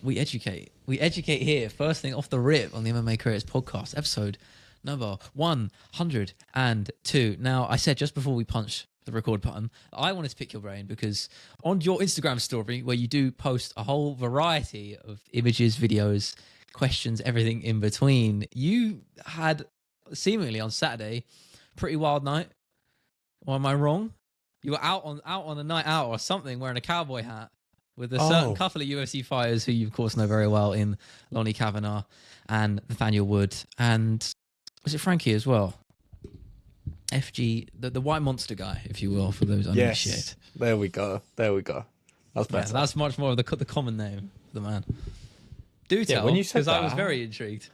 we educate. We educate here. First thing off the rip on the MMA Careers podcast, episode number 102. Now, I said just before we punch the record button, I wanted to pick your brain because on your Instagram story, where you do post a whole variety of images, videos, questions, everything in between, you had seemingly on Saturday, pretty wild night. Or am I wrong? You were out on a night out or something wearing a cowboy hat with a certain couple of UFC fighters who you, of course, know very well in Lonnie Kavanagh and Nathaniel Wood. And was it Frankie as well? FG, the white monster guy, if you will, for those uninitiated. Yes, there we go. That's better. Yeah, that's much more of the common name for the man. Do tell, when you said because that, I was very intrigued.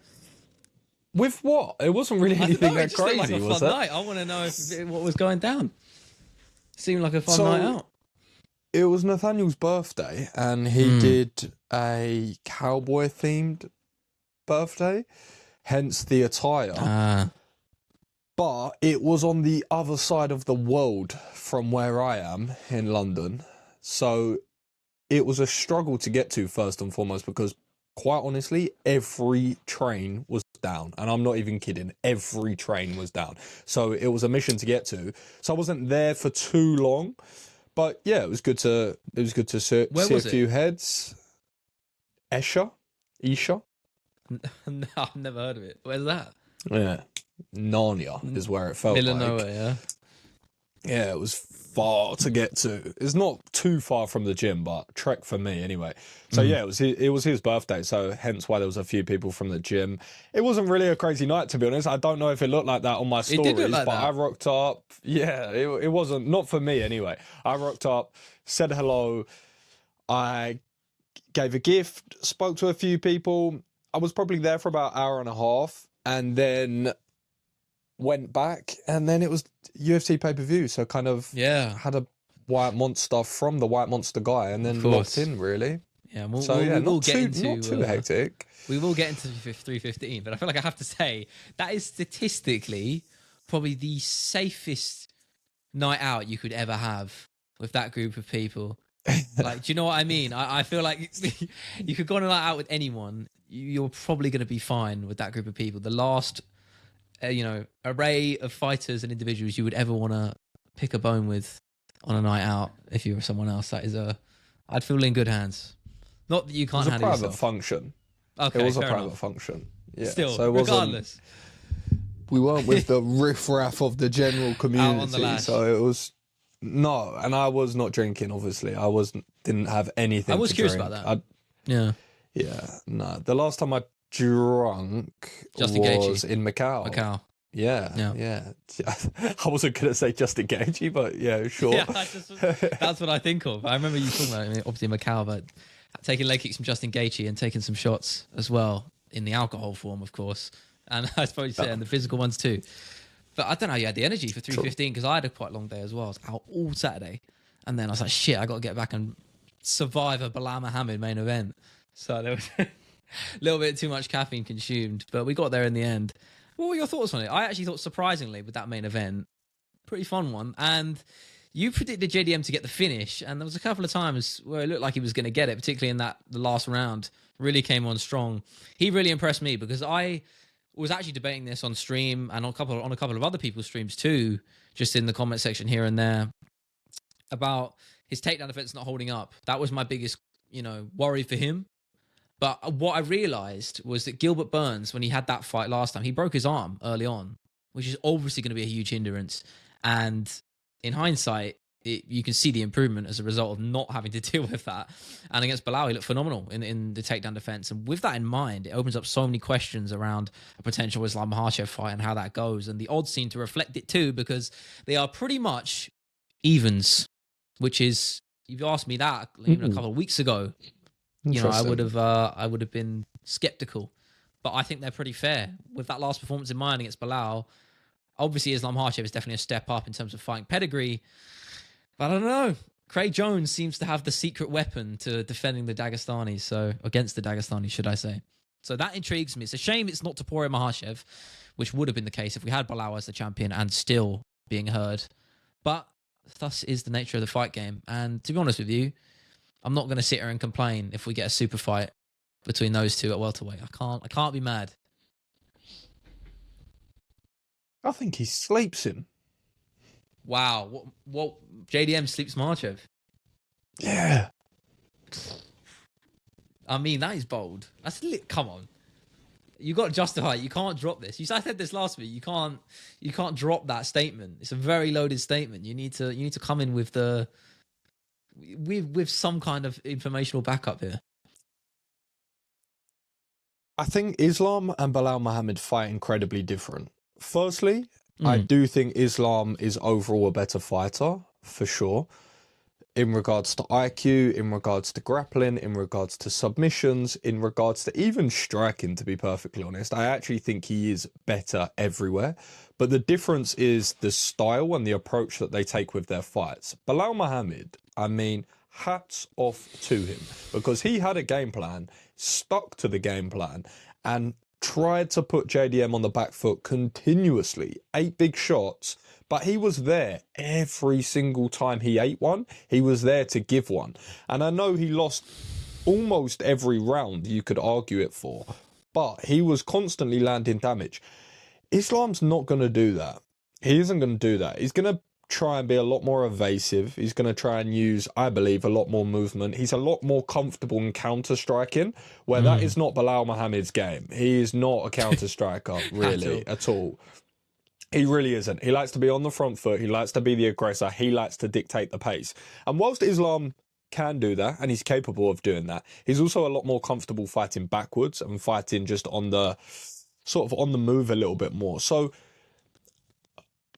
With what? It wasn't really anything that crazy, like a was fun it? night. I want to know what was going down. Seemed like a fun night out. It was Nathaniel's birthday, and he did a cowboy-themed birthday, hence the attire. But it was on the other side of the world from where I am in London. So it was a struggle to get to, first and foremost, because quite honestly, every train was down. And I'm not even kidding. Every train was down. So it was a mission to get to. So I wasn't there for too long. But yeah, it was good to see a few heads. Esher? No, I've never heard of it. Where's that? Yeah. Narnia is where it felt Middle like. of nowhere, yeah. Yeah, it was far to get to. It's not too far from the gym, but trek for me anyway. So yeah, it was his birthday, so hence why there was a few people from the gym. It wasn't really a crazy night, to be honest. I don't know if it looked like that on my stories, did look like but that. I rocked up. Yeah, it wasn't, not for me anyway. I rocked up, said hello, I gave a gift, spoke to a few people. I was probably there for about an hour and a half, and then went back, and then it was UFC pay-per-view, so kind of had a white monster from the white monster guy, and then locked in, really. Yeah, not too hectic. We will get into 315, but I feel like I have to say that is statistically probably the safest night out you could ever have with that group of people. Like, do you know what I mean? I feel like you could go on a night out with anyone, you're probably going to be fine with that group of people. The last array of fighters and individuals you would ever want to pick a bone with on a night out, if you were someone else, I'd feel in good hands. Not that you can't handle yourself. It was a private function. Okay, it was a fair private enough. function. Yeah. Still, so regardless. We weren't with the riffraff of the general community. Out on the lash. So it was and I was not drinking, obviously. Didn't have anything. I was to curious drink. about that. Yeah. No. The last time I drunk Justin was Gaethje. in Macau. Yeah. I wasn't going to say Justin Gaethje, but yeah, sure. Yeah, that's what I think of. I remember you talking about it, obviously in Macau, but taking leg kicks from Justin Gaethje and taking some shots as well in the alcohol form, of course. And I suppose and the physical ones too. But I don't know how you had the energy for 315 because I had a quite long day as well. I was out all Saturday. And then I was like, shit, I got to get back and survive a Bilal Muhammad main event. So there was a little bit too much caffeine consumed, but we got there in the end. What were your thoughts on it? I actually thought, surprisingly, with that main event, pretty fun one. And you predicted JDM to get the finish, and there was a couple of times where it looked like he was going to get it, particularly in the last round. Really came on strong. He really impressed me because I was actually debating this on stream and on a couple of other people's streams too, just in the comment section here and there, about his takedown defense not holding up. That was my biggest, worry for him. But what I realized was that Gilbert Burns, when he had that fight last time, he broke his arm early on, which is obviously going to be a huge hindrance. And in hindsight, you can see the improvement as a result of not having to deal with that. And against Bilal, he looked phenomenal in the takedown defense. And with that in mind, it opens up so many questions around a potential Islam Makhachev fight and how that goes. And the odds seem to reflect it too, because they are pretty much evens, which is, you've asked me that even a couple of weeks ago. I would have been skeptical, but I think they're pretty fair. With that last performance in mind against Bilal, obviously Islam Makhachev is definitely a step up in terms of fighting pedigree. But I don't know. Craig Jones seems to have the secret weapon to defending the Dagestanis, so against the Dagestanis, should I say. So that intrigues me. It's a shame it's not Topuria Makhachev, which would have been the case if we had Bilal as the champion and still being heard. But thus is the nature of the fight game. And to be honest with you, I'm not going to sit here and complain if we get a super fight between those two at welterweight. I can't be mad. I think he sleeps him. Wow, what JDM sleeps Makhachev? Yeah. I mean, that is bold. Come on. You got to justify it. You can't drop this. I said this last week. You can't drop that statement. It's a very loaded statement. You need to come in with with some kind of informational backup here. I think Islam and Bilal Muhammad fight incredibly different. Firstly, I do think Islam is overall a better fighter, for sure. In regards to IQ, in regards to grappling, in regards to submissions, in regards to even striking, to be perfectly honest. I actually think he is better everywhere. But the difference is the style and the approach that they take with their fights. Bilal Muhammad, I mean, hats off to him. Because he had a game plan, stuck to the game plan, and tried to put JDM on the back foot continuously. 8 big shots. But he was there every single time he ate one. He was there to give one. And I know he lost almost every round you could argue it for. But he was constantly landing damage. Islam's not going to do that. He isn't going to do that. He's going to try and be a lot more evasive. He's going to try and use, I believe, a lot more movement. He's a lot more comfortable in counter-striking, where that is not Bilal Muhammad's game. He is not a counter-striker, really, at all. He really isn't. He likes to be on the front foot. He likes to be the aggressor. He likes to dictate the pace. And whilst Islam can do that, and he's capable of doing that, he's also a lot more comfortable fighting backwards and fighting just on the sort of on the move a little bit more. So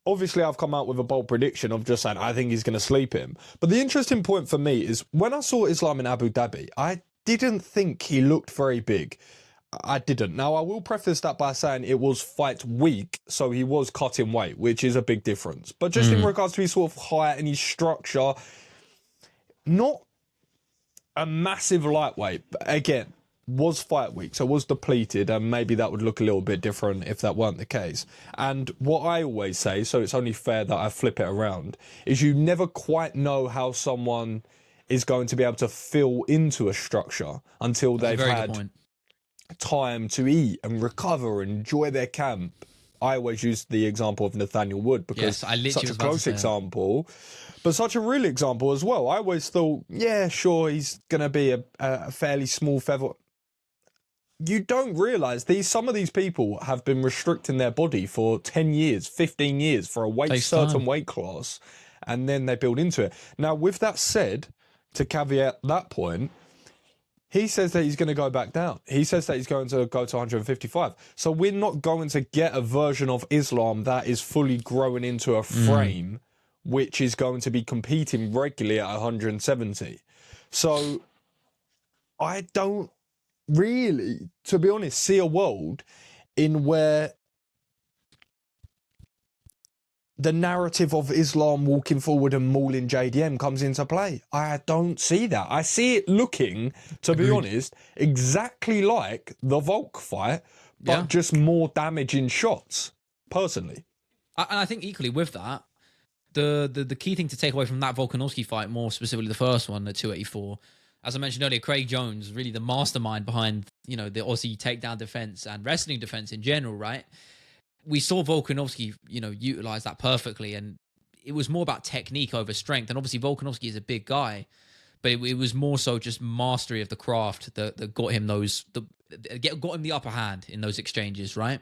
obviously I've come out with a bold prediction of just saying I think he's going to sleep him. But the interesting point for me is when I saw Islam in Abu Dhabi, I didn't think he looked very big. I didn't. Now, I will preface that by saying it was fight week, so he was cutting weight, which is a big difference. But just in regards to his sort of height and his structure, not a massive lightweight, but again, was fight week, so was depleted, and maybe that would look a little bit different if that weren't the case. And what I always say, so it's only fair that I flip it around, is you never quite know how someone is going to be able to fill into a structure until they've had time to eat and recover and enjoy their camp. I always use the example of Nathaniel Wood because such a close example, but such a real example as well. I always thought, yeah, sure, he's going to be a fairly small feather. You don't realise some of these people have been restricting their body for 10 years, 15 years for a certain weight class, and then they build into it. Now, with that said, to caveat that point, he says that he's going to go back down. He says that he's going to go to 155. So we're not going to get a version of Islam that is fully growing into a frame, which is going to be competing regularly at 170. So I don't really, to be honest, see a world in where the narrative of Islam walking forward and mauling JDM comes into play. I don't see that. I see it looking, to be honest, exactly like the Volk fight, but just more damaging shots, personally. And I think equally with that, the key thing to take away from that Volkanovski fight, more specifically the first one at 284, as I mentioned earlier, Craig Jones, really the mastermind behind, the Aussie takedown defense and wrestling defense in general, right? We saw Volkanovski, utilize that perfectly, and it was more about technique over strength. And obviously, Volkanovski is a big guy, but it was more so just mastery of the craft that got him got him the upper hand in those exchanges, right?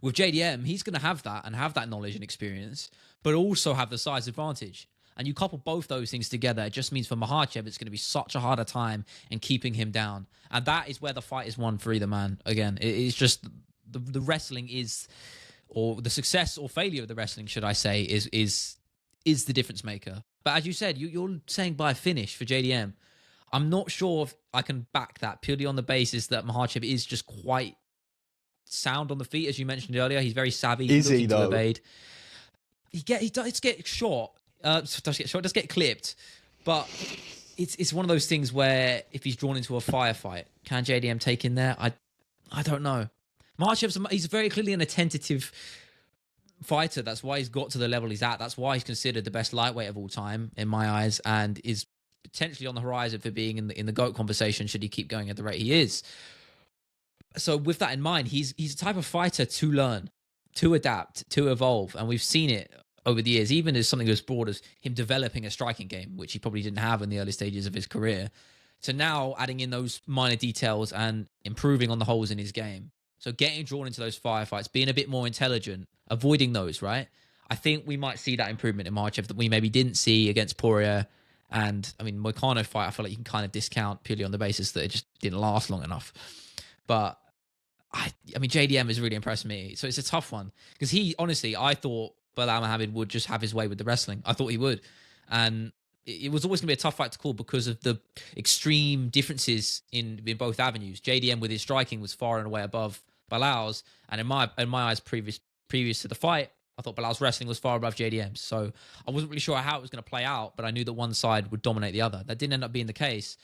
With JDM, he's going to have that and have that knowledge and experience, but also have the size advantage. And you couple both those things together, it just means for Makhachev, it's going to be such a harder time in keeping him down. And that is where the fight is won for either man. Again, it's just the wrestling is, or the success or failure of the wrestling, should I say, is the difference maker. But as you said, you're saying by a finish for JDM. I'm not sure if I can back that purely on the basis that Makhachev is just quite sound on the feet, as you mentioned earlier. He's very savvy. Is he though? Evade. He does get shot. Does get clipped, but it's one of those things where if he's drawn into a firefight, can JDM take in there? I don't know. Makhachev, he's very clearly an attentive fighter. That's why he's got to the level he's at. That's why he's considered the best lightweight of all time in my eyes, and is potentially on the horizon for being in the GOAT conversation should he keep going at the rate he is. So with that in mind, he's a type of fighter to learn, to adapt, to evolve. And we've seen it over the years, even as something as broad as him developing a striking game, which he probably didn't have in the early stages of his career, to now adding in those minor details and improving on the holes in his game. So getting drawn into those firefights, being a bit more intelligent, avoiding those, right? I think we might see that improvement in Makhachev that we maybe didn't see against Poirier. And I mean, Moicano fight, I feel like you can kind of discount purely on the basis that it just didn't last long enough. But I mean, JDM has really impressed me. So it's a tough one because I thought Belal Muhammad would just have his way with the wrestling. I thought he would. And it was always going to be a tough fight to call because of the extreme differences in both avenues. JDM with his striking was far and away above Belal's. And in my eyes, previous to the fight, I thought Belal's wrestling was far above JDM's. So I wasn't really sure how it was going to play out, but I knew that one side would dominate the other. That didn't end up being the case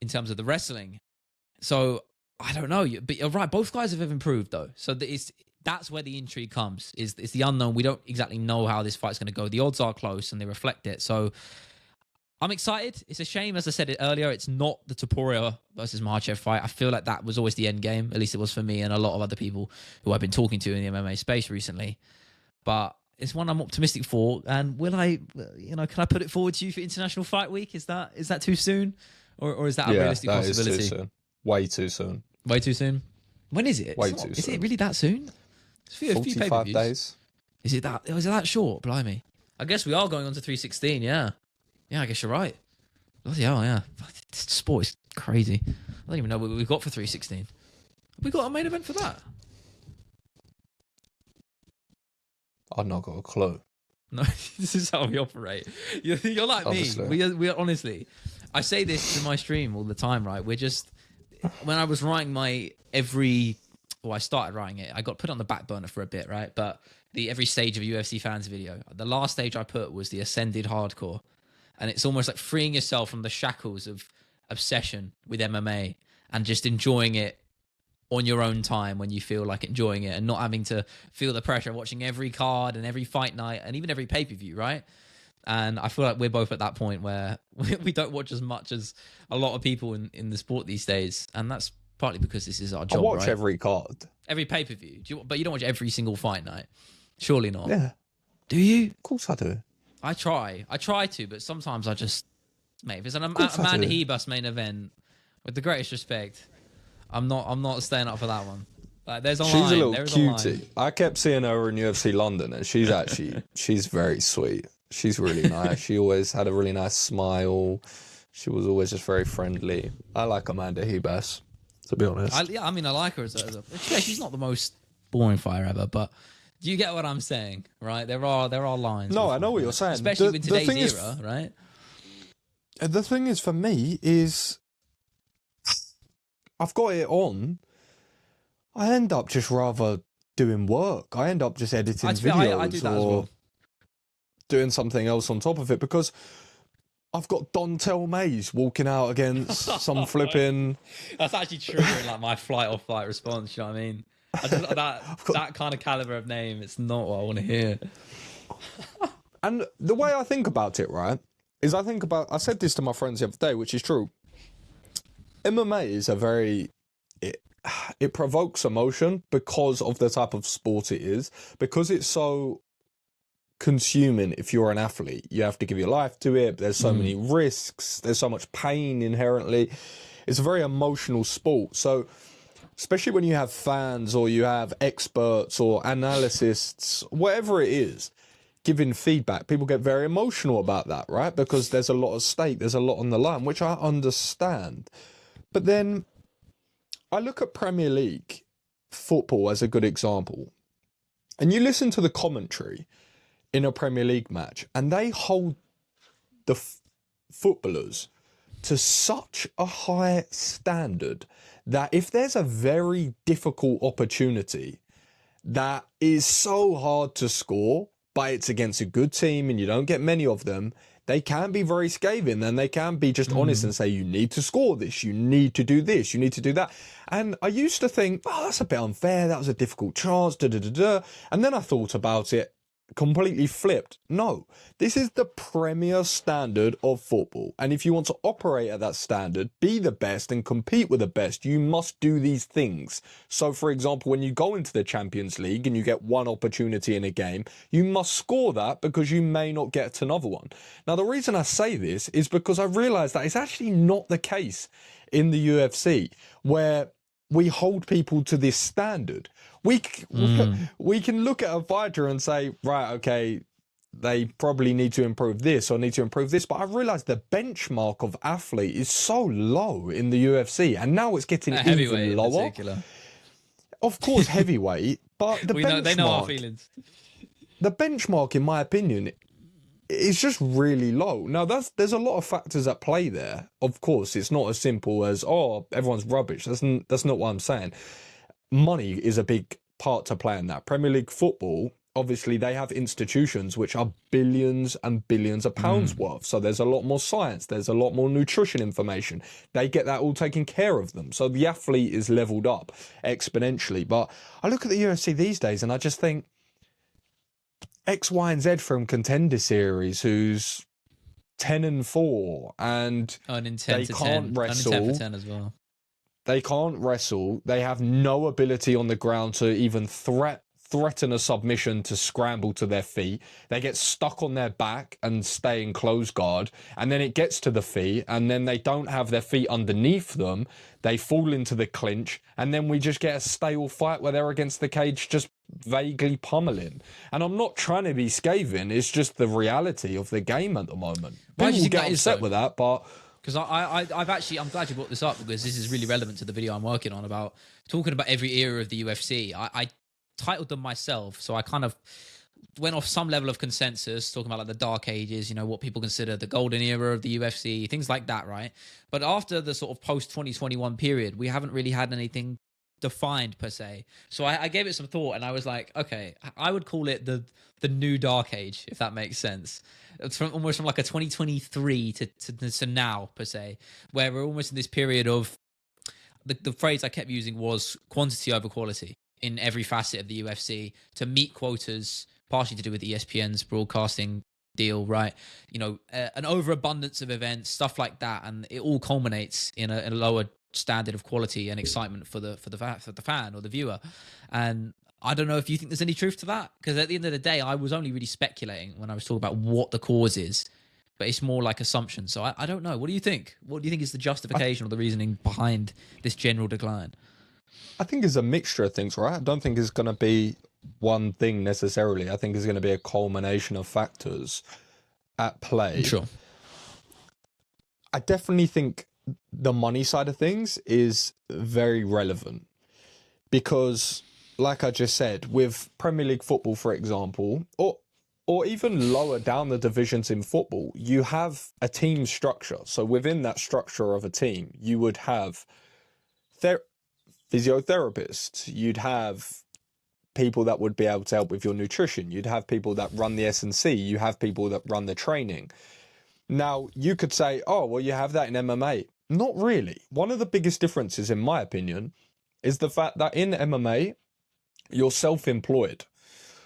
in terms of the wrestling. So I don't know. But you're right. Both guys have improved, though. So that's where the intrigue comes. It's the unknown. We don't exactly know how this fight's going to go. The odds are close, and they reflect it. So I'm excited. It's a shame, as I said it earlier, it's not the Topuria versus Makhachev fight. I feel like that was always the end game. At least it was for me and a lot of other people who I've been talking to in the MMA space recently. But it's one I'm optimistic for. And can I put it forward to you for International Fight Week? Is that too soon? Or is that a realistic possibility? Is too soon. Way too soon. Way too soon? When is it? Is it really that soon? It's a few 45 days. Is it that short? Blimey. I guess we are going on to 316, yeah. Yeah, I guess you're right. Bloody hell, yeah. This sport is crazy. I don't even know what we've got for 316. Have we got a main event for that? I've not got a clue. No, this is how we operate. You're like Obviously. Me. We are honestly. I say this in my stream all the time, right? We're just... When I was writing I started writing it. I got put on the back burner for a bit, right? But every stage of a UFC fans video, the last stage I put was the Ascended Hardcore. And it's almost like freeing yourself from the shackles of obsession with MMA and just enjoying it on your own time when you feel like enjoying it and not having to feel the pressure of watching every card and every fight night and even every pay-per-view, right? And I feel like we're both at that point where we don't watch as much as a lot of people in the sport these days. And that's partly because this is our job, I watch right? every card. Every pay-per-view. But you don't watch every single fight night. Surely not. Yeah. Do you? Of course I do. I try to, but sometimes I just... Mate, if it's an Amanda Hebus main event, with the greatest respect, I'm not staying up for that one. Like, there's a line. She's a little cutie. I kept seeing her in UFC London, and she's very sweet. She's really nice. She always had a really nice smile. She was always just very friendly. I like Amanda Hebus, to be honest. I like her as a she's not the most boring fighter ever, but do you get what I'm saying, right? There are lines. No, I know what you're saying. Especially in today's era, right? The thing is, for me, is I've got it on. I end up just rather doing work. I end up just editing videos I do that as well. Doing something else on top of it because I've got Dontel Mays walking out against some flipping... That's actually triggering like my flight or fight response, you know what I mean? That kind of caliber of name, it's not what I want to hear. And the way I think about it, right, is I said this to my friends the other day, which is true. MMA is it provokes emotion because of the type of sport it is, because it's so consuming. If you're an athlete, you have to give your life to it. There's so many risks. There's so much pain inherently. It's a very emotional sport. So especially when you have fans or you have experts or analysts, whatever it is, giving feedback, people get very emotional about that, right? Because there's a lot at stake. There's a lot on the line, which I understand. But then I look at Premier League football as a good example. And you listen to the commentary in a Premier League match, and they hold the footballers to such a high standard that if there's a very difficult opportunity that is so hard to score, but it's against a good team and you don't get many of them, they can be very scathing and they can be just honest and say, you need to score this, you need to do this, you need to do that. And I used to think, oh, that's a bit unfair, that was a difficult chance, And then I thought about it, completely flipped. No, this is the premier standard of football. And if you want to operate at that standard, be the best and compete with the best, you must do these things. So, for example, when you go into the Champions League and you get one opportunity in a game, you must score that because you may not get another one. Now, the reason I say this is because I realize that it's actually not the case in the UFC, where we hold people to this standard. We can look at a fighter and say, right, okay, they probably need to improve this or need to improve this. But I realize the benchmark of athlete is so low in the UFC, and now it's getting even lower. Of course, heavyweight, but the benchmark, they know our feelings. The benchmark, in my opinion, is just really low. Now, there's a lot of factors at play there. Of course, it's not as simple as, oh, everyone's rubbish. That's not what I'm saying. Money is a big part to play in that. Premier League football, obviously, they have institutions which are billions and billions of pounds worth. So there's a lot more science. There's a lot more nutrition information. They get that all taken care of them. So the athlete is leveled up exponentially. But I look at the UFC these days and I just think X, Y, and Z from Contender Series, who's 10-4, and they can't wrestle. 10 for 10 as well. They can't wrestle. They have no ability on the ground to even threaten a submission to scramble to their feet. They get stuck on their back and stay in close guard. And then it gets to the feet, and then they don't have their feet underneath them. They fall into the clinch, and then we just get a stale fight where they're against the cage just vaguely pummeling. And I'm not trying to be scathing. It's just the reality of the game at the moment. Why do you think get upset with that, but... Because I'm glad you brought this up, because this is really relevant to the video I'm working on about talking about every era of the UFC. I titled them myself, so I kind of went off some level of consensus, talking about like the dark ages, what people consider the golden era of the UFC, things like that, right? But after the sort of post-2021 period, we haven't really had anything defined per se. So I gave it some thought, and I was like, okay, I would call it the new dark age, if that makes sense. It's almost from like a 2023 to now per se, where we're almost in this period of the phrase I kept using was quantity over quality in every facet of the UFC to meet quotas, partially to do with ESPN's broadcasting deal, right? An overabundance of events, stuff like that, and it all culminates in a lower standard of quality and excitement for the fan or the viewer. And I don't know if you think there's any truth to that, because at the end of the day, I was only really speculating when I was talking about what the cause is, but it's more like assumption. So I don't know. What do you think? What do you think is the justification or the reasoning behind this general decline? I think it's a mixture of things, right? I don't think it's going to be one thing necessarily. I think it's going to be a culmination of factors at play. Sure. I definitely think the money side of things is very relevant because, like I just said, with Premier League football, for example, or even lower down the divisions in football, you have a team structure. So within that structure of a team, you would have physiotherapists, you'd have people that would be able to help with your nutrition, you'd have people that run the S&C, you have people that run the training. Now, you could say, oh, well, you have that in MMA. Not really. One of the biggest differences, in my opinion, is the fact that in MMA, you're self-employed.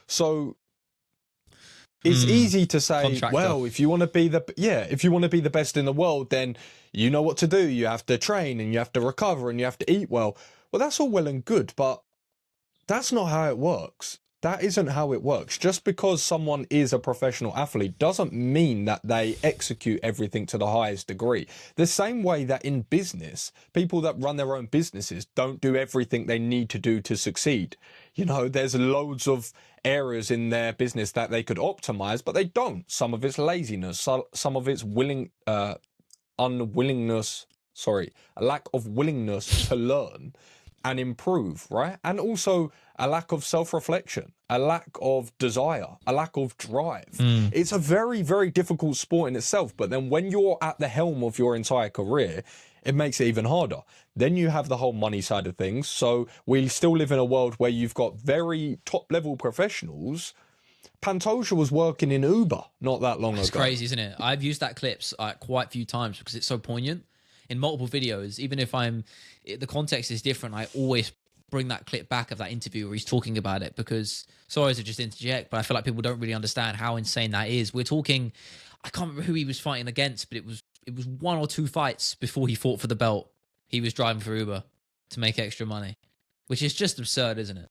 So it's easy to say, contractor. Well, if you want to be the best in the world, then you know what to do. You have to train and you have to recover and you have to eat well. Well, that's all well and good, but that's not how it works. That isn't how it works. Just because someone is a professional athlete doesn't mean that they execute everything to the highest degree. The same way that in business, people that run their own businesses don't do everything they need to do to succeed. There's loads of areas in their business that they could optimize, but they don't. Some of it's laziness, some of it's a lack of willingness to learn and improve, right? And also a lack of self-reflection, a lack of desire, a lack of drive. It's a very, very difficult sport in itself, but then when you're at the helm of your entire career, it makes it even harder. Then you have the whole money side of things. So we still live in a world where you've got very top-level professionals. Pantoja was working in Uber not that long ago. It's crazy, isn't it? I've used that clips quite a few times because it's so poignant in multiple videos. Even if the context is different, I always bring that clip back of that interview where he's talking about it, because sorry to just interject, but I feel like people don't really understand how insane that is. We're talking, I can't remember who he was fighting against, but it was 1 or 2 fights before he fought for the belt. He was driving for Uber to make extra money, which is just absurd, isn't it?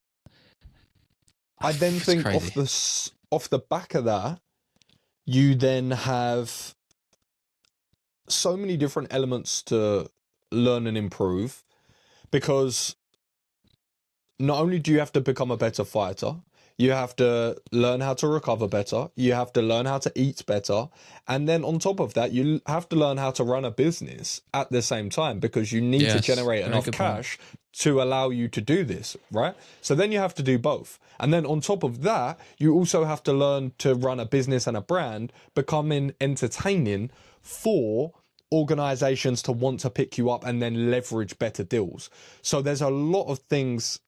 I then think off the back of that, you then have so many different elements to learn and improve, because not only do you have to become a better fighter, you have to learn how to recover better, you have to learn how to eat better, and then on top of that, you have to learn how to run a business at the same time, because you need to generate enough cash to allow you to do this, right? So then you have to do both. And then on top of that, you also have to learn to run a business and a brand, becoming entertaining for organizations to want to pick you up and then leverage better deals. So there's a lot of things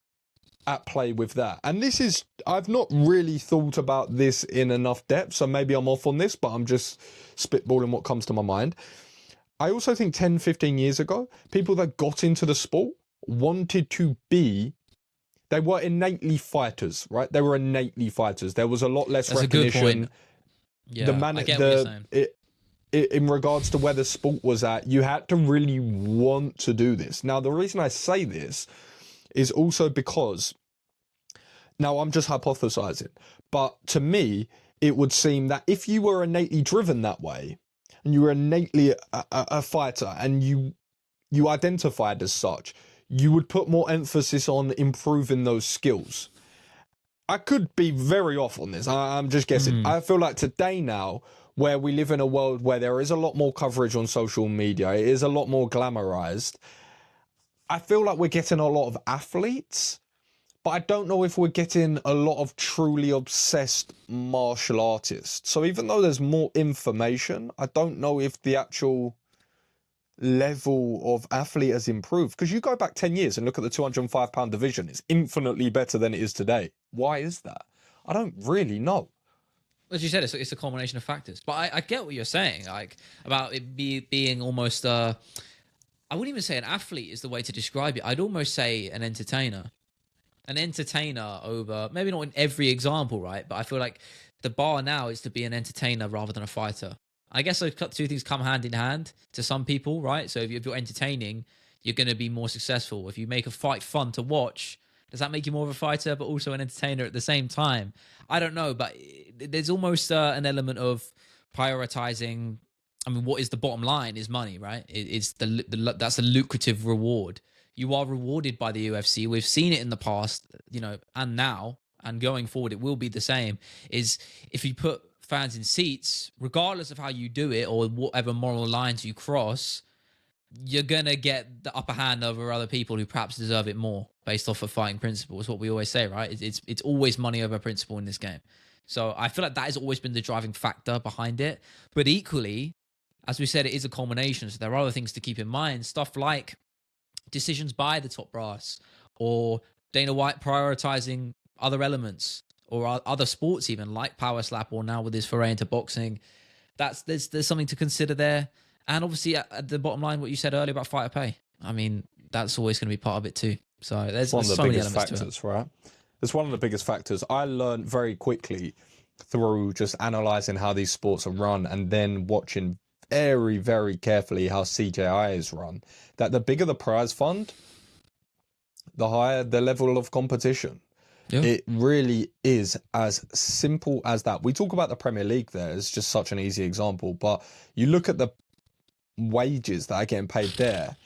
at play with that. And this is, I've not really thought about this in enough depth, so maybe I'm off on this, but I'm just spitballing what comes to my mind. I also think 10, 15 years ago, people that got into the sport wanted to be, they were innately fighters, right? They were innately fighters. There was a lot less recognition. A good point. Yeah, I get what you're saying. In regards to where the sport was at, you had to really want to do this. Now, the reason I say this is also because, now I'm just hypothesizing, but to me, it would seem that if you were innately driven that way, and you were innately a fighter, and you identified as such, you would put more emphasis on improving those skills. I could be very off on this. I'm just guessing. I feel like today now, where we live in a world where there is a lot more coverage on social media, it is a lot more glamorized, I feel like we're getting a lot of athletes, but I don't know if we're getting a lot of truly obsessed martial artists. So even though there's more information, I don't know if the actual level of athlete has improved. Because you go back 10 years and look at the 205-pound division, it's infinitely better than it is today. Why is that? I don't really know. As you said, it's a combination of factors. But I get what you're saying, like about it being almost I wouldn't even say an athlete is the way to describe it. I'd almost say an entertainer. An entertainer over, maybe not in every example, right? But I feel like the bar now is to be an entertainer rather than a fighter. I guess those two things come hand in hand to some people, right? So if you're entertaining, you're going to be more successful. If you make a fight fun to watch, does that make you more of a fighter, but also an entertainer at the same time? I don't know, but there's almost an element of prioritizing. I mean, what is the bottom line is money, right? It's that's a lucrative reward. You are rewarded by the UFC. We've seen it in the past, and now, and going forward, it will be the same. Is if you put fans in seats, regardless of how you do it or whatever moral lines you cross, you're going to get the upper hand over other people who perhaps deserve it more based off of fighting principle. Is what we always say, right? It's always money over principle in this game. So I feel like that has always been the driving factor behind it. But equally, as we said, it is a culmination. So there are other things to keep in mind. Stuff like decisions by the top brass, or Dana White prioritizing other elements, or other sports even, like Power Slap, or now with his foray into boxing. There's something to consider there. And obviously, at the bottom line, what you said earlier about fighter pay. I mean, that's always going to be part of it too. So there's one of the so many biggest elements factors, to it. right? It's one of the biggest factors. I learned very quickly through just analyzing how these sports are run, and then watching very, very carefully how CJI is run, that the bigger the prize fund, the higher the level of competition. Yeah. It really is as simple as that. We talk about the Premier League there as just such an easy example, but you look at the wages that are getting paid there,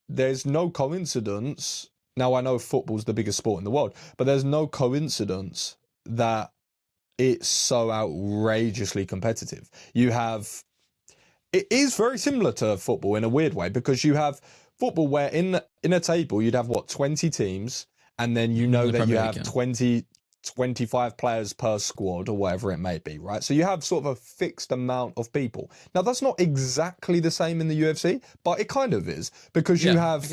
there's no coincidence. Now, I know football's the biggest sport in the world, but there's no coincidence that it's so outrageously competitive. It is very similar to football in a weird way, because you have football where in a table you'd have 20 teams, and then that you have 25 players per squad, or whatever it may be, right? So you have sort of a fixed amount of people. Now, that's not exactly the same in the UFC, but it kind of is, because you have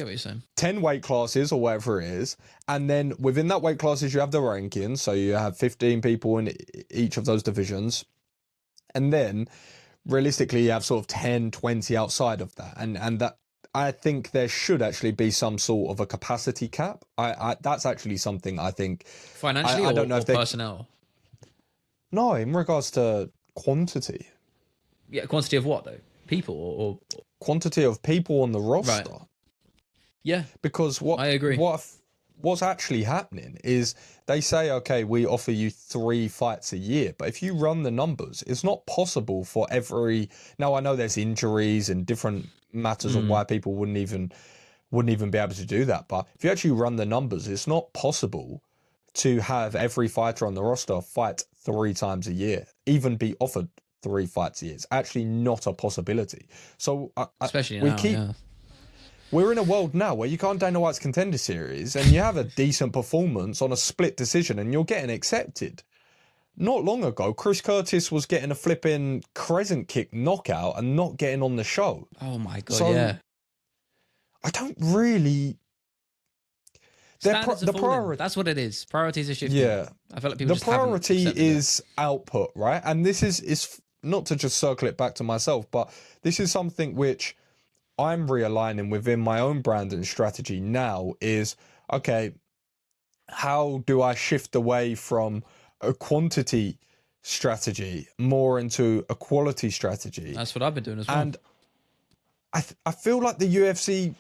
10 weight classes or whatever it is, and then within that weight classes you have the rankings, so you have 15 people in each of those divisions, and then realistically you have sort of 10, 20 outside of that, and that I think there should actually be some sort of a capacity cap. That's actually something I think financially I don't know or if they personnel. No, in regards to quantity. Yeah, quantity of what though? People or Quantity of people on the roster. right? Yeah, Because I agree. what's actually happening is they say, okay, we offer you 3 fights a year, but if you run the numbers, it's not possible for every. Now I know there's injuries and different matters of why people wouldn't even be able to do that, but if you actually run the numbers, it's not possible to have every fighter on the roster fight 3 times a year, even be offered 3 fights a year. It's actually not a possibility. So Especially now, yeah. we're in a world now where you can't Dana White's Contender Series and you have a decent performance on a split decision and you're getting accepted. Not long ago, Chris Curtis was getting a flipping crescent kick knockout and not getting on the show. Oh my God, So, yeah. I don't really. Standards are falling. That's what it is. Priorities are shifting. Yeah. I feel like people The just haven't priority accepted is output, right? And this is not to just circle it back to myself, but this is something which I'm realigning within my own brand and strategy now is, okay, how do I shift away from a quantity strategy more into a quality strategy? That's what I've been doing as well. And I feel like the UFC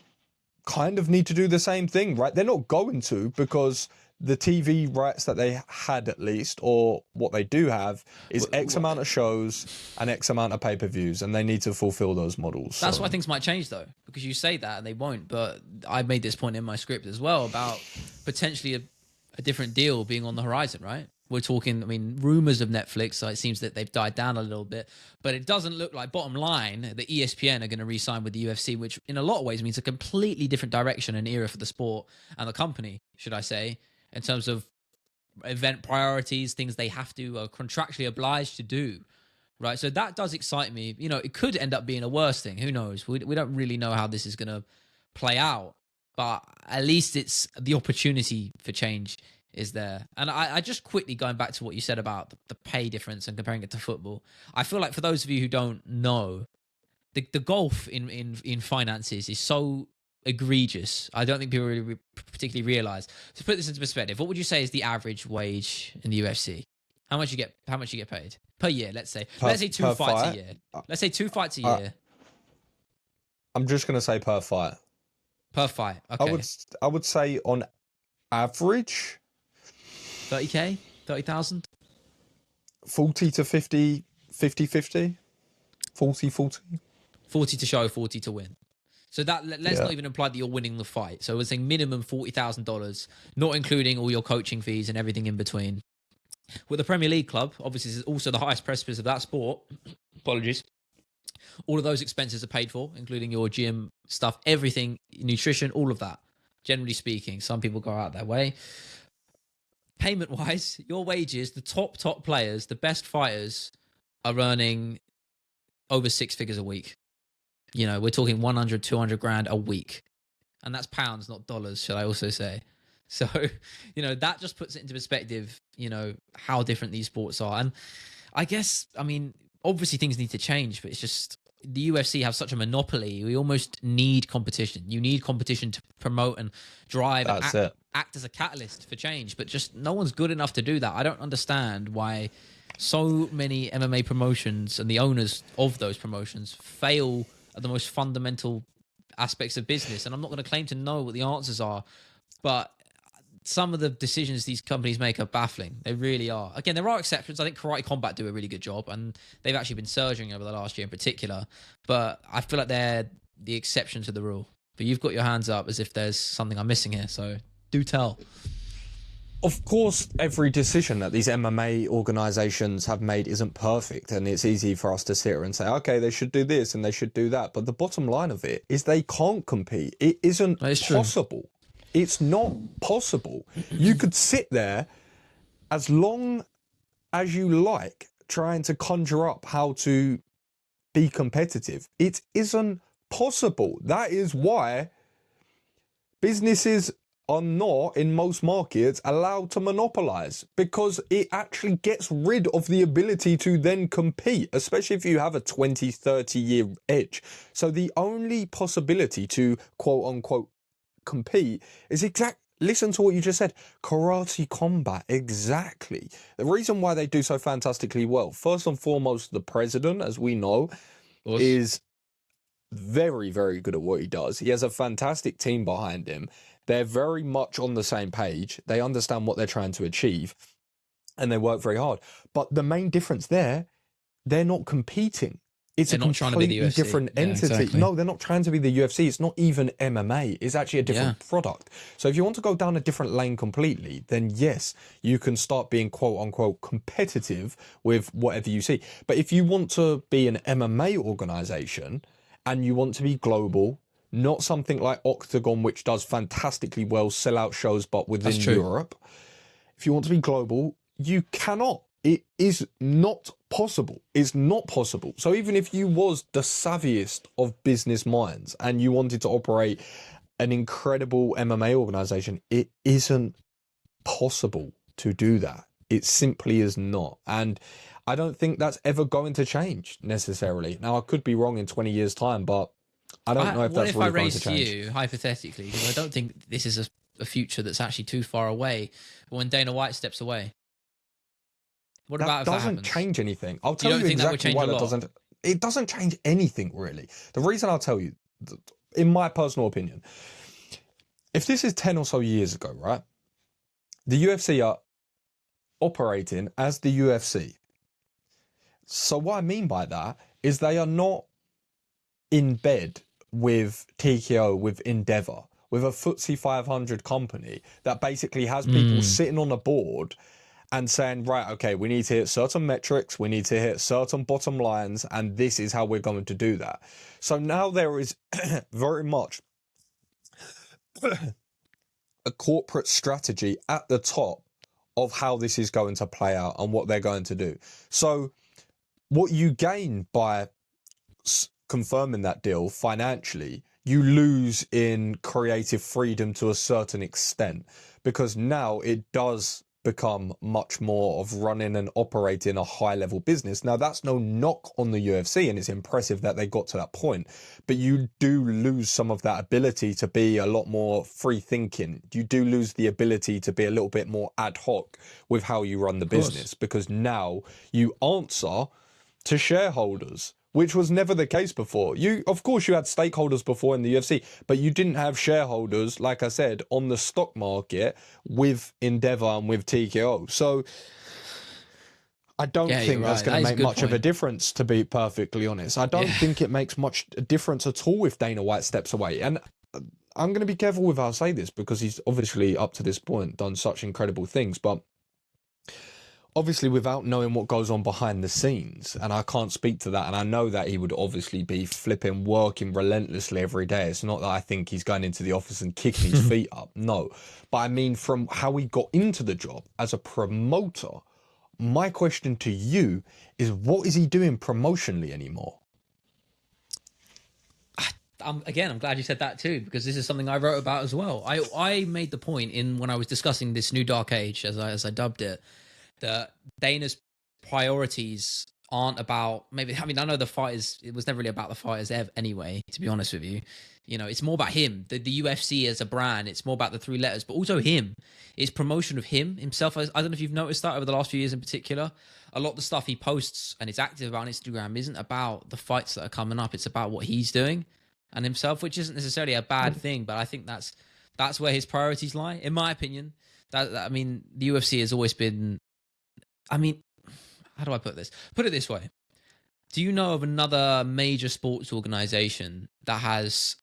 kind of need to do the same thing, right? They're not going to, because the TV rights that they had, at least, or what they do have, is X amount of shows and X amount of pay-per-views, and they need to fulfill those models. That's why things might change, though, because you say that and they won't. But I made this point in my script as well about potentially a different deal being on the horizon, right? We're talking, I mean, rumors of Netflix, so it seems that they've died down a little bit, but it doesn't look like, bottom line, that ESPN are going to re-sign with the UFC, which in a lot of ways means a completely different direction and era for the sport and the company, should I say, in terms of event priorities, things they have to contractually obliged to do, right? So that does excite me. You know, it could end up being a worse thing. Who knows? We don't really know how this is going to play out, but at least it's the opportunity for change is there. And I just quickly going back to what you said about the pay difference and comparing it to football. I feel like for those of you who don't know, the gulf in finances is so egregious. I don't think people really particularly realize. To put this into perspective, what would you say is the average wage in the UFC? How much you get paid per year? Let's say 2 fights a year. Let's say 2 fights a year. I'm just gonna say per fight. Per fight. Okay. I would say on average 30K, 30,000, 40 to 50, 50, 40 to show, 40 to win. So that let's not even imply that you're winning the fight. So we're saying minimum $40,000, not including all your coaching fees and everything in between. With the Premier League club, obviously, is also the highest precipice of that sport. Apologies. All of those expenses are paid for, including your gym stuff, everything, nutrition, all of that. Generally speaking, some people go out their way. Payment-wise, your wages, the top players, the best fighters are earning over 6 figures a week. You know, we're talking 100, 200 grand a week. And that's pounds, not dollars, should I also say. So, you know, that just puts it into perspective, you know, how different these sports are. And I guess, I mean, obviously things need to change, but it's just the UFC have such a monopoly. We almost need competition. You need competition to promote and drive and act as a catalyst for change, but just no one's good enough to do that. I don't understand why so many MMA promotions and the owners of those promotions fail at the most fundamental aspects of business. And I'm not going to claim to know what the answers are, but some of the decisions these companies make are baffling. They really are. Again, there are exceptions. I think Karate Combat do a really good job, and they've actually been surging over the last year in particular. But I feel like they're the exception to the rule. But you've got your hands up as if there's something I'm missing here, so do tell. Of course, every decision that these MMA organisations have made isn't perfect, and it's easy for us to sit here and say, okay, they should do this and they should do that. But the bottom line of it is they can't compete. It isn't possible. True. It's not possible. You could sit there as long as you like trying to conjure up how to be competitive. It isn't possible. That is why businesses are not, in most markets, allowed to monopolize, because it actually gets rid of the ability to then compete, especially if you have a 20, 30-year edge. So the only possibility to, quote unquote, compete is listen to what you just said. Karate combat. Exactly. The reason why they do so fantastically well, first and foremost, the president, as we know, is very, very good at what he does. He has a fantastic team behind him. They're very much on the same page. They understand what they're trying to achieve, and they work very hard. But the main difference there, they're not competing. It's a completely different entity. Exactly. No, they're not trying to be the UFC. It's not even MMA. It's actually a different product. So if you want to go down a different lane completely, then yes, you can start being quote unquote competitive with whatever you see. But if you want to be an MMA organization and you want to be global, not something like Octagon, which does fantastically well, sell out shows, but within Europe, if you want to be global, you cannot. It is not possible. It's not possible. So even if you was the savviest of business minds and you wanted to operate an incredible MMA organization, it isn't possible to do that. It simply is not. And I don't think that's ever going to change necessarily. Now, I could be wrong in 20 years' time, but I don't know if that's really going to change. What if I raised you, hypothetically, because I don't think this is a future that's actually too far away, but when Dana White steps away, what about if that doesn't change anything? I'll tell you exactly why that doesn't. It doesn't change anything, really. The reason I'll tell you, in my personal opinion, if this is 10 or so years ago, right, the UFC are operating as the UFC. So what I mean by that is they are not in bed with TKO, with Endeavor, with a FTSE 500 company that basically has people sitting on a board and saying, right, okay, we need to hit certain metrics, we need to hit certain bottom lines, and this is how we're going to do that. So now there is very much a corporate strategy at the top of how this is going to play out and what they're going to do. So what you gain by confirming that deal financially, you lose in creative freedom to a certain extent, because now it does become much more of running and operating a high level business. Now, that's no knock on the UFC, and it's impressive that they got to that point, but you do lose some of that ability to be a lot more free thinking. You do lose the ability to be a little bit more ad hoc with how you run the business, because now you answer to shareholders, which was never the case before. Of course, you had stakeholders before in the UFC, but you didn't have shareholders, like I said, on the stock market with Endeavor and with TKO. So I don't think that's going to make much of a difference, to be perfectly honest. I don't think it makes much difference at all if Dana White steps away. And I'm going to be careful with how I say this, because he's obviously, up to this point, done such incredible things. But obviously, without knowing what goes on behind the scenes, and I can't speak to that, and I know that he would obviously be working relentlessly every day. It's not that I think he's going into the office and kicking his feet up, no. But I mean, from how he got into the job as a promoter, my question to you is, what is he doing promotionally anymore? I'm glad you said that too, because this is something I wrote about as well. I made the point when I was discussing this new dark age, as I dubbed it, that Dana's priorities aren't about, I know the fighters, it was never really about the fighters anyway, to be honest with you. You know, it's more about him, the UFC as a brand. It's more about the three letters, but also him. It's promotion of himself. I don't know if you've noticed that over the last few years in particular. A lot of the stuff he posts and is active about on Instagram isn't about the fights that are coming up. It's about what he's doing and himself, which isn't necessarily a bad thing, but I think that's where his priorities lie, in my opinion. I mean, the UFC has always been, how do I put this? Put it this way. Do you know of another major sports organization that has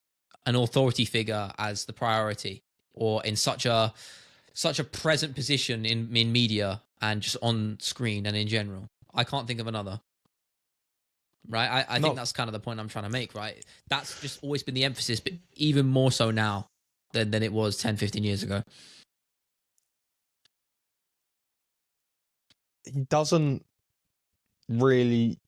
an authority figure as the priority, or in such a present position in media and just on screen and in general? I can't think of another. Right? I think that's kind of the point I'm trying to make, right? That's just always been the emphasis, but even more so now than it was 10, 15 years ago. He doesn't really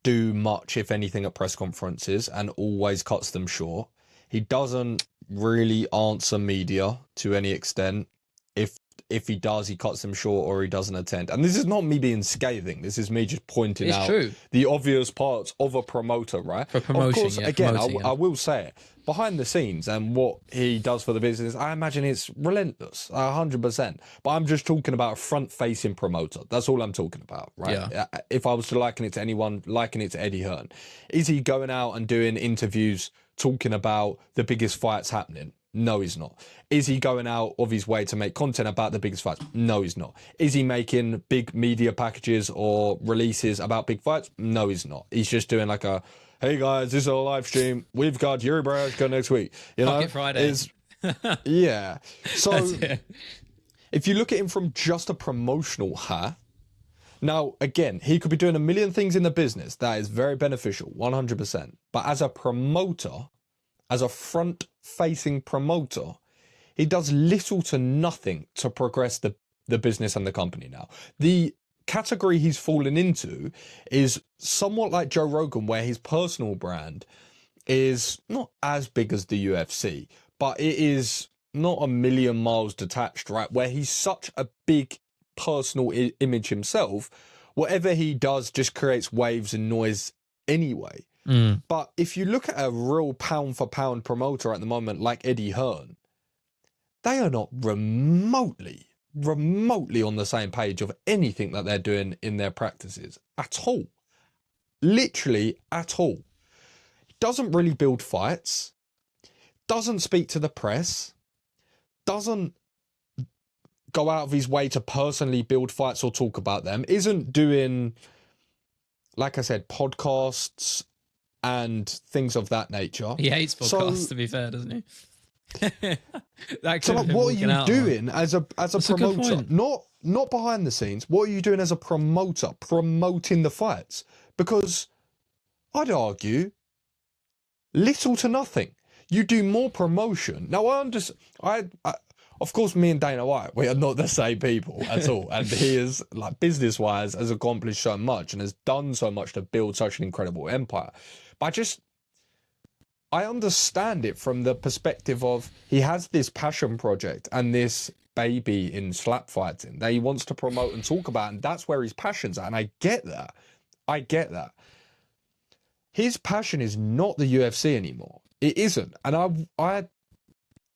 do much, if anything, at press conferences, and always cuts them short. He doesn't really answer media to any extent. If he does, he cuts them short or he doesn't attend. And this is not me being scathing. This is me just pointing out the obvious parts of a promoter, right? For promotion, of course, again, promoting, I will say it. Behind the scenes and what he does for the business, I imagine it's relentless, 100%. But I'm just talking about a front-facing promoter. That's all I'm talking about, right? Yeah. If I was to liken it to anyone, liken it to Eddie Hearn. Is he going out and doing interviews talking about the biggest fights happening? No, he's not. Is he going out of his way to make content about the biggest fights? No, he's not. Is he making big media packages or releases about big fights? No, he's not. He's just doing like a, hey guys, this is a live stream. We've got Yuri Brashko next week. You know, Friday. Yeah. So if you look at him from just a promotional hat, now again, he could be doing a million things in the business that is very beneficial, 100%. But as a promoter, as a front-facing promoter, he does little to nothing to progress the business and the company now. The category he's fallen into is somewhat like Joe Rogan, where his personal brand is not as big as the UFC, but it is not a million miles detached, right? Where he's such a big personal image himself, whatever he does just creates waves and noise anyway. But if you look at a real pound for pound promoter at the moment, like Eddie Hearn, they are not remotely on the same page of anything that they're doing in their practices at all. Literally at all. Doesn't really build fights, doesn't speak to the press, doesn't go out of his way to personally build fights or talk about them, isn't doing, like I said, podcasts and things of that nature. He hates podcasts, to be fair, doesn't he? So like, what are you doing as a promoter? Not behind the scenes. What are you doing as a promoter, promoting the fights? Because I'd argue little to nothing. You do more promotion. Now I understand. Of course, me and Dana White, we are not the same people at all. And he is, like, business-wise, has accomplished so much and has done so much to build such an incredible empire. But I understand it from the perspective of he has this passion project and this baby in slap fighting that he wants to promote and talk about, and that's where his passion's at. And I get that. His passion is not the UFC anymore. It isn't. And I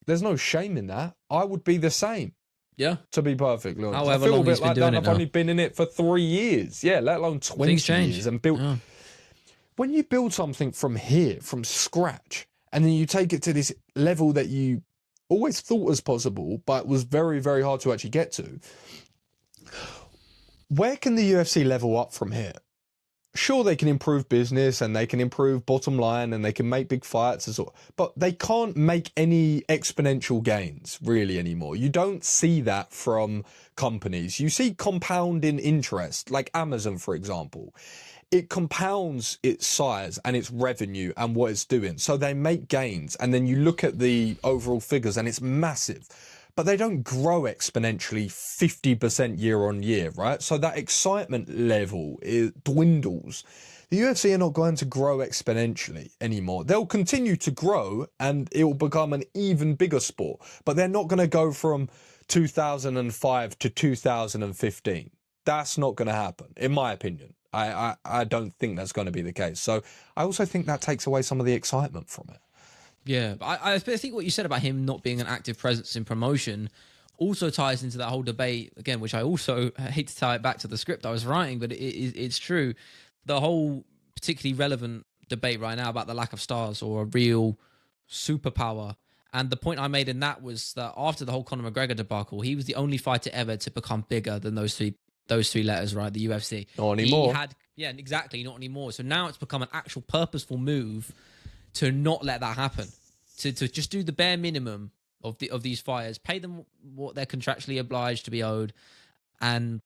there's no shame in that. I would be the same. Yeah. To be perfectly honest. However I feel long a bit he's been like doing that. it I've now. only been in it for 3 years. Yeah, let alone 20 years. And built. Yeah. When you build something from here, from scratch, and then you take it to this level that you always thought was possible, but was very, very hard to actually get to, where can the UFC level up from here? Sure, they can improve business and they can improve bottom line and they can make big fights and so, but they can't make any exponential gains really anymore. You don't see that from companies. You see compounding interest, like Amazon, for example. It compounds its size and its revenue and what it's doing. So they make gains, and then you look at the overall figures and it's massive, but they don't grow exponentially 50% year on year, right? So that excitement level dwindles. The UFC are not going to grow exponentially anymore. They'll continue to grow and it will become an even bigger sport, but they're not going to go from 2005 to 2015. That's not going to happen, in my opinion. I don't think that's going to be the case. So I also think that takes away some of the excitement from it. Yeah, but I think what you said about him not being an active presence in promotion also ties into that whole debate again, which I also hate to tie it back to the script I was writing, but it's true. The whole particularly relevant debate right now about the lack of stars or a real superpower. And the point I made in that was that after the whole Conor McGregor debacle, he was the only fighter ever to become bigger than those three letters, right? The UFC. Not anymore. Yeah, exactly, not anymore. So now it's become an actual purposeful move to not let that happen. To just do the bare minimum of these fighters, pay them what they're contractually obliged to be owed, and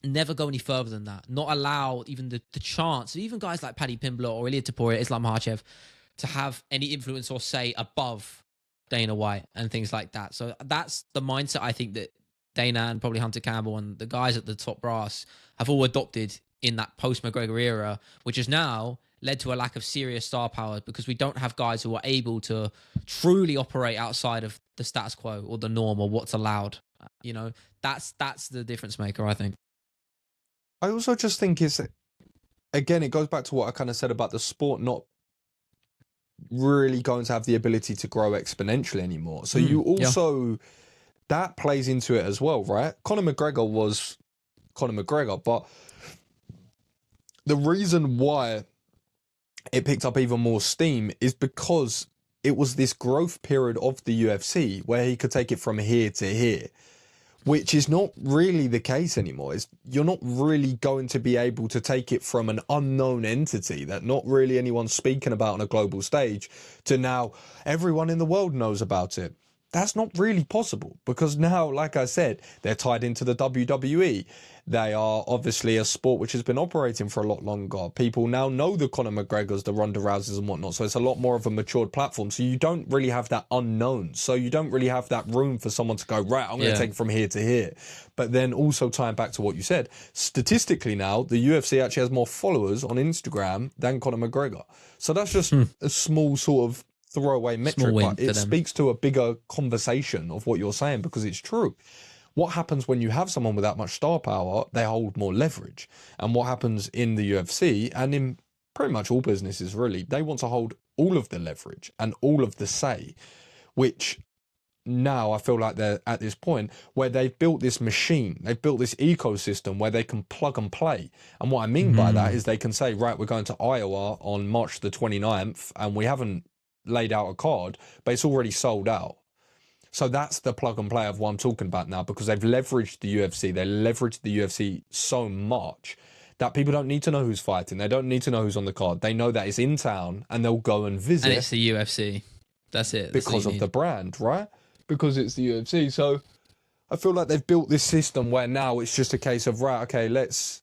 never go any further than that. Not allow even the chance of even guys like Paddy Pimblett or Ilya Topuria, Islam Makhachev to have any influence or say above Dana White and things like that. So that's the mindset I think that Dana and probably Hunter Campbell and the guys at the top brass have all adopted in that post-McGregor era, which has now led to a lack of serious star power because we don't have guys who are able to truly operate outside of the status quo or the norm or what's allowed. That's the difference maker, I think. I also just think again, it goes back to what I kind of said about the sport not really going to have the ability to grow exponentially anymore. So you also, that plays into it as well, right? Conor McGregor was Conor McGregor, but the reason why it picked up even more steam is because it was this growth period of the UFC where he could take it from here to here, which is not really the case anymore. You're not really going to be able to take it from an unknown entity that not really anyone's speaking about on a global stage to now everyone in the world knows about it. That's not really possible because now, like I said, they're tied into the WWE. They are obviously a sport which has been operating for a lot longer. People now know the Conor McGregors, the Ronda Rouseys and whatnot. So it's a lot more of a matured platform. So you don't really have that unknown. So you don't really have that room for someone to go, right, I'm going to take it from here to here. But then also tying back to what you said, statistically now, the UFC actually has more followers on Instagram than Conor McGregor. So that's just a small sort of throwaway metric, but it speaks to a bigger conversation of what you're saying because it's true. What happens when you have someone with that much star power? They hold more leverage. And what happens in the UFC and in pretty much all businesses really, they want to hold all of the leverage and all of the say, which now I feel like they're at this point where they've built this machine, they've built this ecosystem where they can plug and play. And what I mean by that is they can say, right, we're going to Iowa on March the 29th and we haven't laid out a card, but it's already sold out. So that's the plug and play of what I'm talking about now because they've leveraged the UFC. They leveraged the UFC so much that people don't need to know who's fighting. They don't need to know who's on the card. They know that it's in town and they'll go and visit. And it's the UFC. That's it. That's because of the brand, right? Because it's the UFC. So I feel like they've built this system where now it's just a case of, right, okay, let's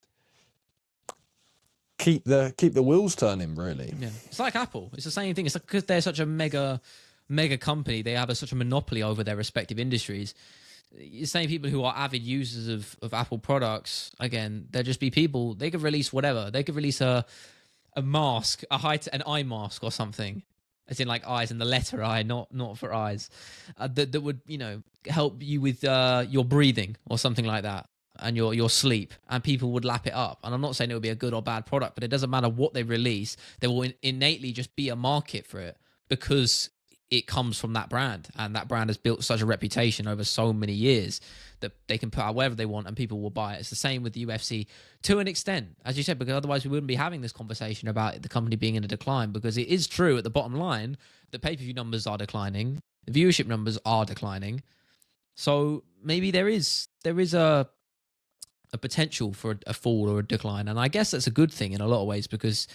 keep the wheels turning, really. Yeah. It's like Apple. It's the same thing. It's like because they're such a mega company, they have such a monopoly over their respective industries. The same people who are avid users of Apple products, again, they'll just be people. They could release whatever. They could release a mask, an eye mask or something, as in like eyes and the letter I, not for eyes, that would help you with your breathing or something like that. And your sleep, and people would lap it up. And I'm not saying it would be a good or bad product, but it doesn't matter what they release. There will innately just be a market for it because it comes from that brand, and that brand has built such a reputation over so many years that they can put out wherever they want and people will buy it. It's the same with the UFC to an extent, as you said, because otherwise we wouldn't be having this conversation about the company being in a decline, because it is true at the bottom line, the pay-per-view numbers are declining, the viewership numbers are declining. So maybe there is a potential for a fall or a decline. And I guess that's a good thing in a lot of ways, because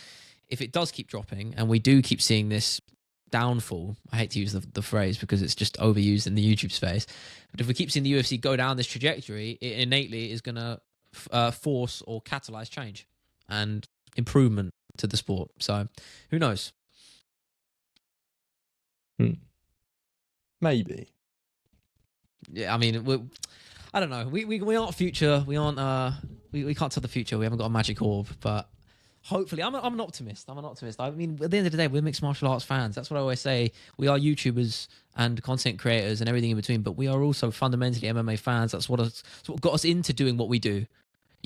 if it does keep dropping and we do keep seeing this downfall, I hate to use the phrase because it's just overused in the YouTube space, but if we keep seeing the UFC go down this trajectory, it innately is going to force or catalyze change and improvement to the sport. So who knows? Maybe. Yeah, I mean, I don't know. We aren't future. We aren't. We can't tell the future. We haven't got a magic orb. But hopefully, I'm an optimist. I'm an optimist. I mean, at the end of the day, we're mixed martial arts fans. That's what I always say. We are YouTubers and content creators and everything in between. But we are also fundamentally MMA fans. That's what got us into doing what we do.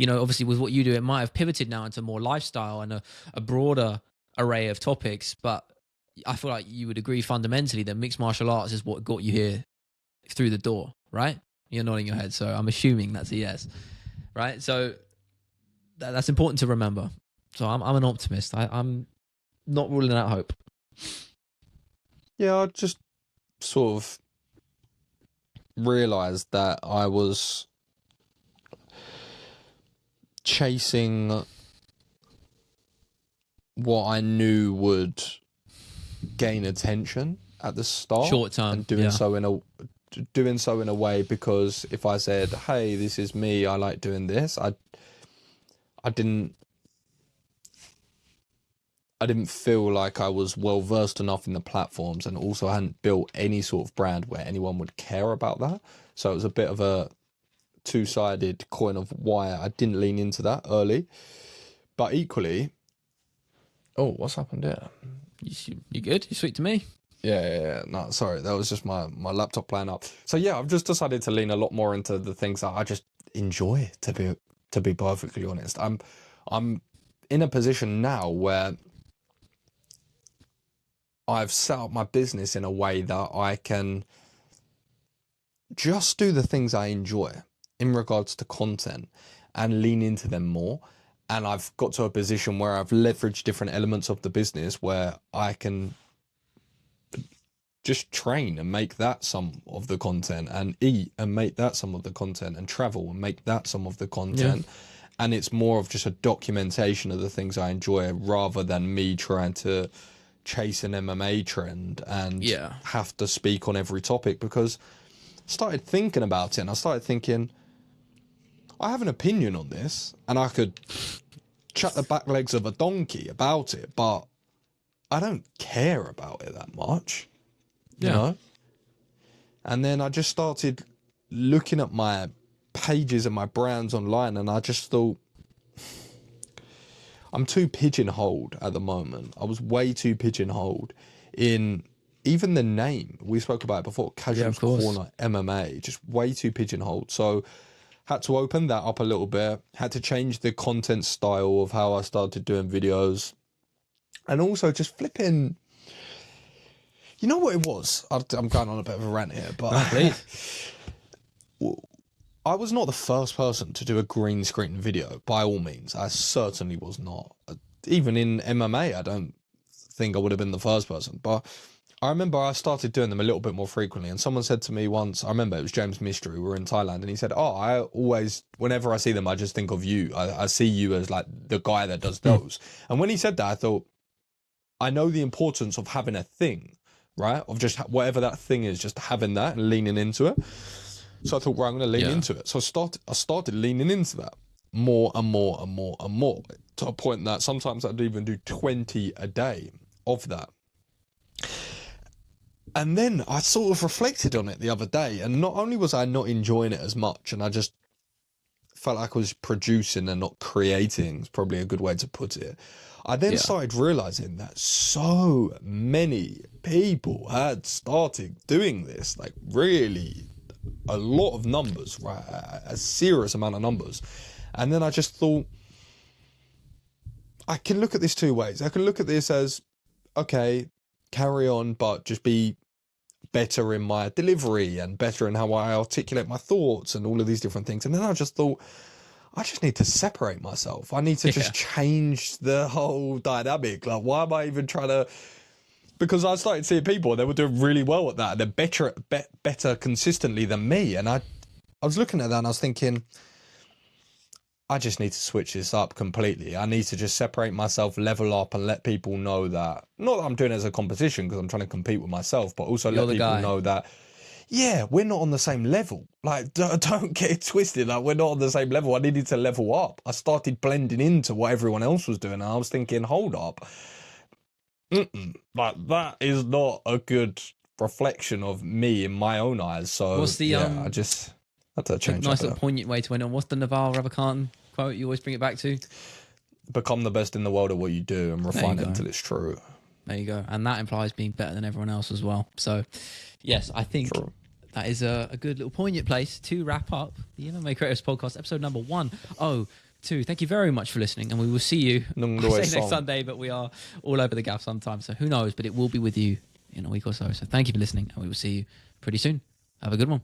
Obviously, with what you do, it might have pivoted now into more lifestyle and a broader array of topics. But I feel like you would agree fundamentally that mixed martial arts is what got you here through the door, right? You're nodding your head, so I'm assuming that's a yes, right? So that's important to remember. So I'm an optimist. I'm not ruling out hope. Yeah, I just sort of realised that I was chasing what I knew would gain attention at the start, short term, and doing so in a way, because if I said, hey, this is me, I like doing this, I didn't feel like I was well versed enough in the platforms, and also hadn't built any sort of brand where anyone would care about that. So it was a bit of a two-sided coin of why I didn't lean into that early. But equally, Oh, what's happened here? You good? You sweet to me? Yeah. No, sorry, that was just my laptop playing up. So yeah, I've just decided to lean a lot more into the things that I just enjoy. To be perfectly honest, I'm in a position now where I've set up my business in a way that I can just do the things I enjoy in regards to content and lean into them more. And I've got to a position where I've leveraged different elements of the business where I can just train and make that some of the content, and eat and make that some of the content, and travel and make that some of the content. Yeah. And it's more of just a documentation of the things I enjoy rather than me trying to chase an MMA trend and have to speak on every topic, because I started thinking about it and I started thinking, I have an opinion on this and I could chat the back legs of a donkey about it, but I don't care about it that much, you know? And then I just started looking at my pages and my brands online, and I just thought, I'm too pigeonholed at the moment. I was way too pigeonholed in even the name. We spoke about it before, Casuals Corner MMA, just way too pigeonholed. So had to open that up a little bit, had to change the content style of how I started doing videos, and also just flipping. You know what it was? I'm going on a bit of a rant here, but I was not the first person to do a green screen video, by all means. I certainly was not. Even in MMA, I don't think I would have been the first person. But I remember I started doing them a little bit more frequently. And someone said to me once, I remember it was James Mystery, we were in Thailand, and he said, I always, whenever I see them, I just think of you. I see you as like the guy that does those. And when he said that, I thought, I know the importance of having a thing, right? Of just whatever that thing is, just having that and leaning into it. So I thought, well, I'm going to lean into it. So I started leaning into that more and more and more and more, to a point that sometimes I'd even do 20 a day of that. And then I sort of reflected on it the other day, and not only was I not enjoying it as much, and I just felt like I was producing and not creating, is probably a good way to put it. I then started realizing that so many people had started doing this, like really a lot of numbers, right? A serious amount of numbers. And then I just thought, I can look at this two ways. I can look at this as, okay, carry on, but just be better in my delivery and better in how I articulate my thoughts and all of these different things. And then I just thought, I just need to separate myself. I need to just change the whole dynamic. Like, why am I even trying to... Because I started seeing people, they were doing really well at that. They're better consistently than me. And I was looking at that and I was thinking, I just need to switch this up completely. I need to just separate myself, level up, and let people know that, not that I'm doing it as a competition because I'm trying to compete with myself, but also let people know that, yeah, we're not on the same level. Like, don't get it twisted. Like, we're not on the same level. I needed to level up. I started blending into what everyone else was doing. And I was thinking, hold up. Like, that is not a good reflection of me in my own eyes. So, what's the, I just had to change nice little poignant way to end on. What's the Naval Ravikant quote you always bring it back to? Become the best in the world at what you do and refine it until it's true. There you go. And that implies being better than everyone else as well. So, yes, I think that is a good little poignant place to wrap up the MMA Creators Podcast, episode number 102. Thank you very much for listening, and we will see you next Sunday, but we are all over the gaff sometimes, so who knows, but it will be with you in a week or so. So thank you for listening, and we will see you pretty soon. Have a good one.